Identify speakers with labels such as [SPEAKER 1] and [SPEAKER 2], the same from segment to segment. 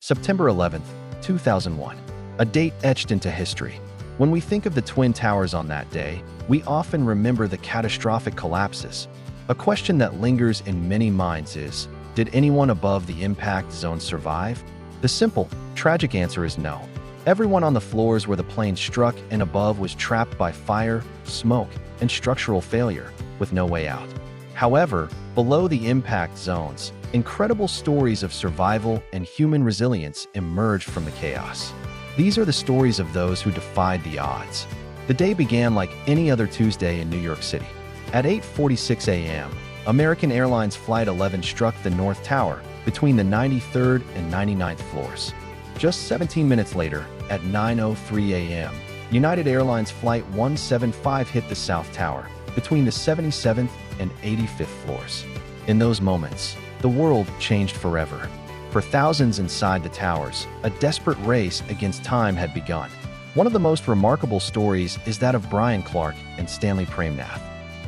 [SPEAKER 1] September 11th, 2001. A date etched into history. When we think of the Twin Towers on that day, we often remember the catastrophic collapses. A question that lingers in many minds is, did anyone above the impact zone survive? The simple, tragic answer is no. Everyone on the floors where the plane struck and above was trapped by fire, smoke, and structural failure, with no way out. However, below the impact zones, incredible stories of survival and human resilience emerged from the chaos. These are the stories of those who defied the odds. The day began like any other Tuesday in New York City. At 8:46 a.m., American Airlines Flight 11 struck the North Tower between the 93rd and 99th floors. Just 17 minutes later, at 9:03 a.m., United Airlines Flight 175 hit the South Tower between the 77th and 85th floors. In those moments, the world changed forever. For thousands inside the towers, a desperate race against time had begun. One of the most remarkable stories is that of Brian Clark and Stanley Praimnath.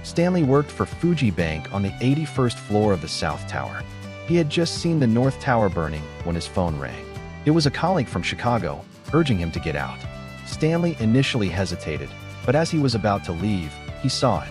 [SPEAKER 1] Stanley worked for Fuji Bank on the 81st floor of the South Tower. He had just seen the North Tower burning when his phone rang. It was a colleague from Chicago, urging him to get out. Stanley initially hesitated, but as he was about to leave, he saw it.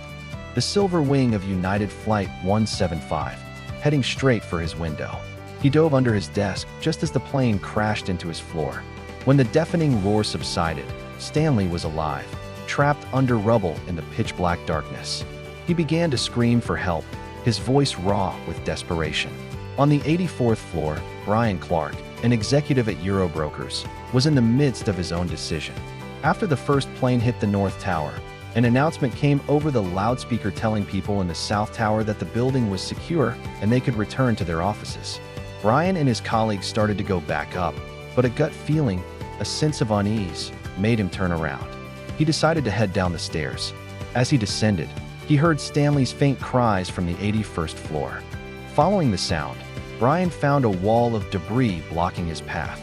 [SPEAKER 1] The silver wing of United Flight 175, heading straight for his window. He dove under his desk just as the plane crashed into his floor. When the deafening roar subsided, Stanley was alive, trapped under rubble in the pitch-black darkness. He began to scream for help, his voice raw with desperation. On the 84th floor, Brian Clark, an executive at Eurobrokers, was in the midst of his own decision. After the first plane hit the North Tower, an announcement came over the loudspeaker telling people in the South Tower that the building was secure and they could return to their offices. Brian and his colleagues started to go back up, but a gut feeling, a sense of unease, made him turn around. He decided to head down the stairs. As he descended, he heard Stanley's faint cries from the 81st floor. Following the sound, Brian found a wall of debris blocking his path.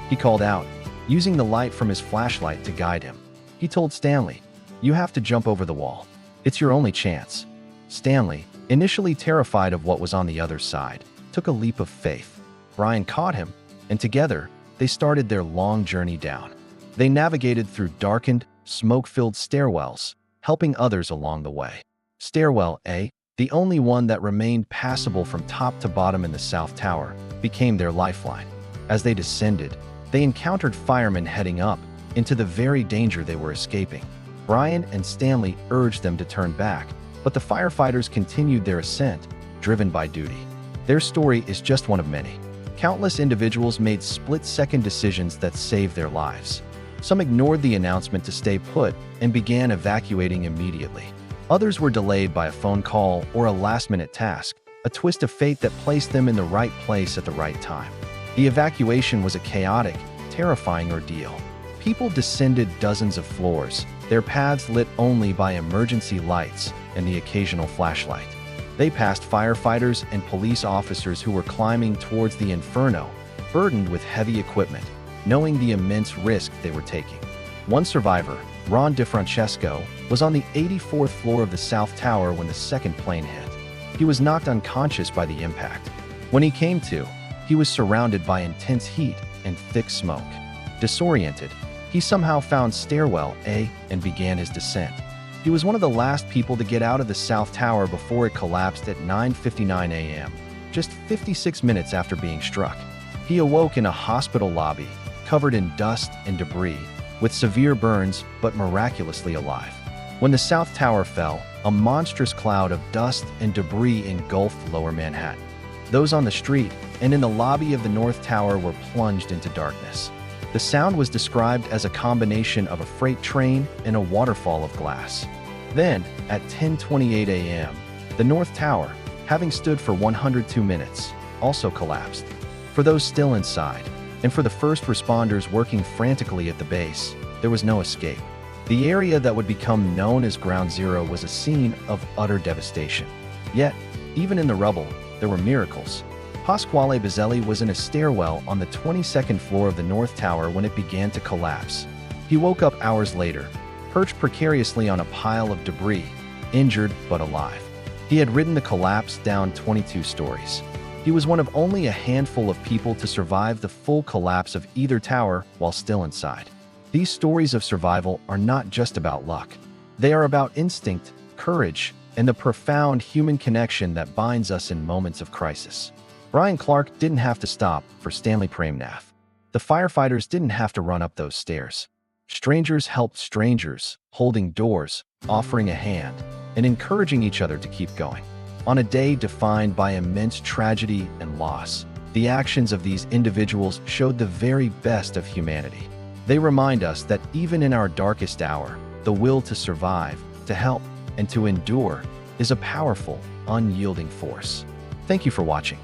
[SPEAKER 1] He called out, using the light from his flashlight to guide him. He told Stanley, "You have to jump over the wall. It's your only chance." Stanley, initially terrified of what was on the other side, took a leap of faith. Brian caught him, and together, they started their long journey down. They navigated through darkened, smoke-filled stairwells, helping others along the way. Stairwell A, the only one that remained passable from top to bottom in the South Tower, became their lifeline. As they descended, they encountered firemen heading up into the very danger they were escaping. Brian and Stanley urged them to turn back, but the firefighters continued their ascent, driven by duty. Their story is just one of many. Countless individuals made split-second decisions that saved their lives. Some ignored the announcement to stay put and began evacuating immediately. Others were delayed by a phone call or a last-minute task, a twist of fate that placed them in the right place at the right time. The evacuation was a chaotic, terrifying ordeal. People descended dozens of floors, their paths lit only by emergency lights and the occasional flashlight. They passed firefighters and police officers who were climbing towards the inferno, burdened with heavy equipment, knowing the immense risk they were taking. One survivor, Ron DeFrancesco, was on the 84th floor of the South Tower when the second plane hit. He was knocked unconscious by the impact. When he came to, he was surrounded by intense heat and thick smoke. Disoriented, he somehow found Stairwell A and began his descent. He was one of the last people to get out of the South Tower before it collapsed at 9:59 a.m., just 56 minutes after being struck. He awoke in a hospital lobby, covered in dust and debris, with severe burns but miraculously alive. When the South Tower fell, a monstrous cloud of dust and debris engulfed Lower Manhattan. Those on the street and in the lobby of the North Tower were plunged into darkness. The sound was described as a combination of a freight train and a waterfall of glass. Then, at 10:28 a.m., the North Tower, having stood for 102 minutes, also collapsed. For those still inside, and for the first responders working frantically at the base, there was no escape. The area that would become known as Ground Zero was a scene of utter devastation. Yet, even in the rubble, there were miracles. Pasquale Bazzelli was in a stairwell on the 22nd floor of the North Tower when it began to collapse. He woke up hours later, perched precariously on a pile of debris, injured but alive. He had ridden the collapse down 22 stories. He was one of only a handful of people to survive the full collapse of either tower while still inside. These stories of survival are not just about luck. They are about instinct, courage, and the profound human connection that binds us in moments of crisis. Brian Clark didn't have to stop for Stanley Praimnath. The firefighters didn't have to run up those stairs. Strangers helped strangers, holding doors, offering a hand, and encouraging each other to keep going. On a day defined by immense tragedy and loss, the actions of these individuals showed the very best of humanity. They remind us that even in our darkest hour, the will to survive, to help, and to endure is a powerful, unyielding force. Thank you for watching.